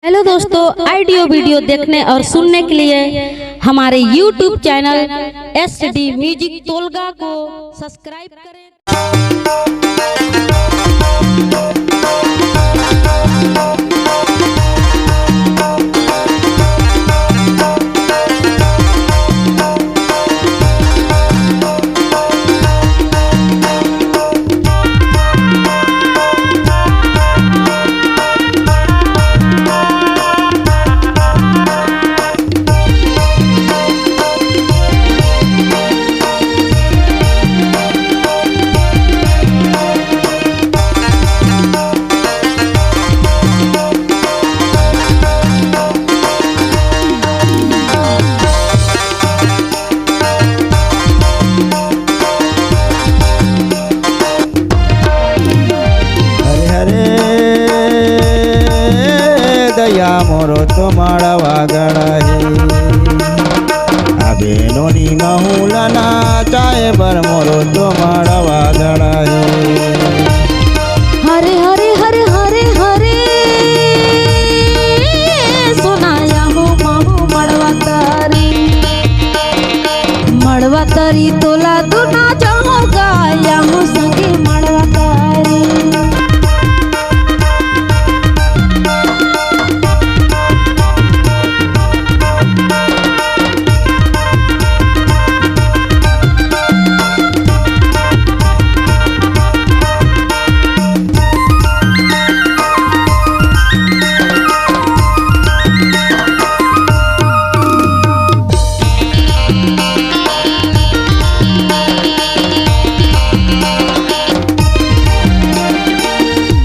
Hello दोस्तों, audio video देखने और सुनने के लिए हमारे YouTube चैनल SD म्यूजिक तोलगा को सब्सक्राइब करें। दया मोरो तो माड़ा वागड़ा है अबे नोनी महूलना चाहे बर मोरो तो माड़ा वागड़ा है। हरे हरे हरे हरे हरे सुनाया हो माहू मड़वा तारी तोला तू ना जाओगा या हो संगे मड़वा तारी।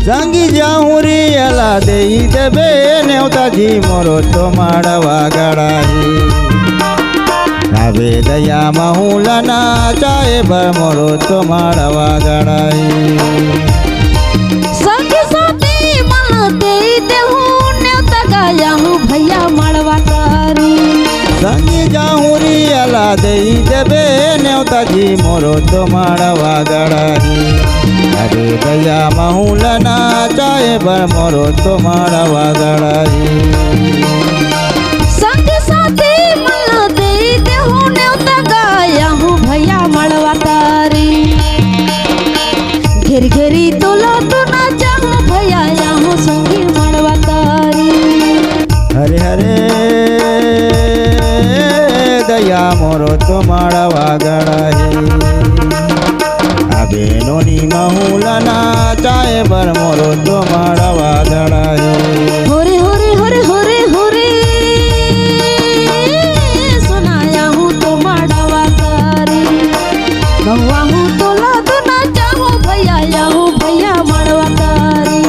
संगी जाऊरी अला दे देबे नेवताजी मोरो तो माड़ा वागड़ा है अबे दया महूलना चाहे बर मोरो तो माड़ा वागड़ा है। संगी साथी मन दे देहू नेवता गाया हूँ भैया मड़वा तारी। संगी जाऊरी अला दे देबे नेवताजी मोरो तो माड़ा वागड़ा है अरे दया महूलना चाहे बर मोरो तो माड़ा वागड़ा है। संगी साथी मन दे देहू नेवता गाया हूँ भैया मड़वा तारी। घेर घेरी तोला तो ना चाहूँ भैया या हूँ संगी मड़वा तारी। हरे हरे दया मोरो तो माड़ा वागड़ा है अबे नोनी महूलना चाहे बर मोरो तो माड़ा वागड़ा है। होरे होरे होरे होरे होरे सुनाया हूँ तो मड़वा तारी। गवा हूँ तोला तो ना चाहूँ भैया या हूँ भैया मड़वा तारी।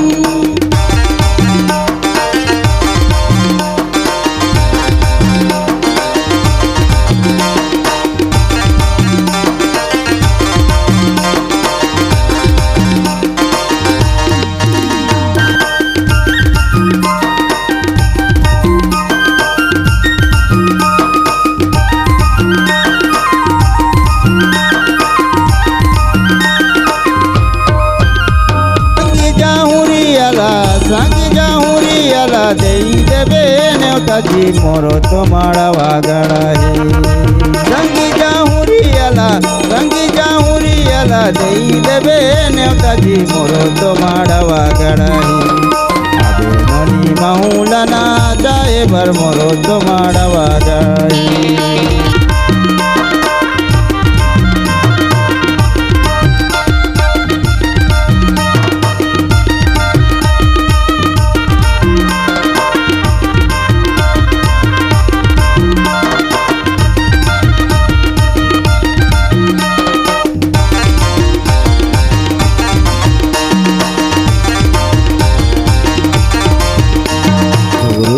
संगी जाऊरी अला दे देबे नेवताजी मोरो तो माड़ा वागड़ा है। संगी जाऊरी अला दे देबे नेवताजी मोरो तो माड़ा वागड़ा है अबे नोनी महूलना चाहे बर मोरो तो माड़ा वागड़ा है।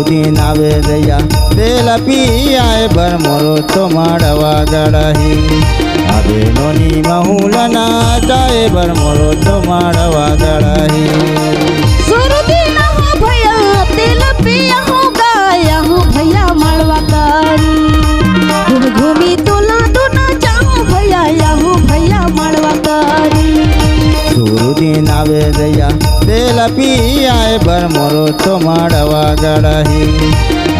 दिन आवे दया तेला पियाए बर मोरो तो माड़ा वागड़ा है अबे नोनी महूलना चाहे बर मोरो तो माड़ा वागड़ा है। दिन हो भैया तेल पिया हो गाया हूँ भैया मड़वा तारी। घूम घूमी तोला तो ना जाऊँ भैया या हूँ भैया मड़वा तारी। दिन आवे दया तेला पियाए बर मोरो तो माड़ा वागड़ा ગળહી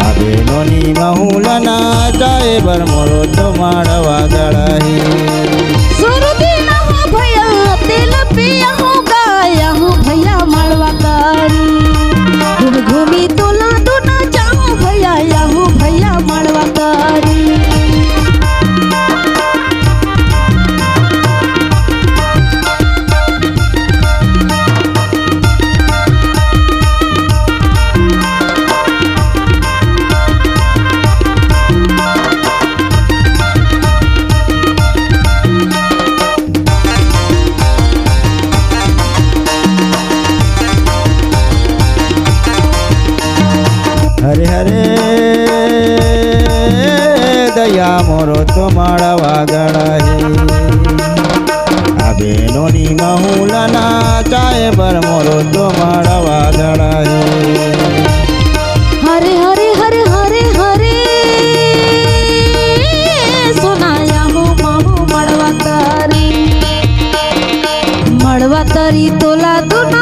આ બેનોની મહુલના ચાય બર મોરો તો માળવા ગળહી सुरती ना हो भैया तेल पिया हो गाया हूँ भैया मड़वा करी घूम घूमी तोला तो ना जाऊँ भैया या हूँ भैया मड़वा करी હરે હરે દયા મોરો તો માળવા ગળહી આ બેનોની મહુલના ચાય બર મોરો તો માળવા ગળહી हरे हरे हरे हरे हरे सुनाया हो महू मड़वा करी तोला दुना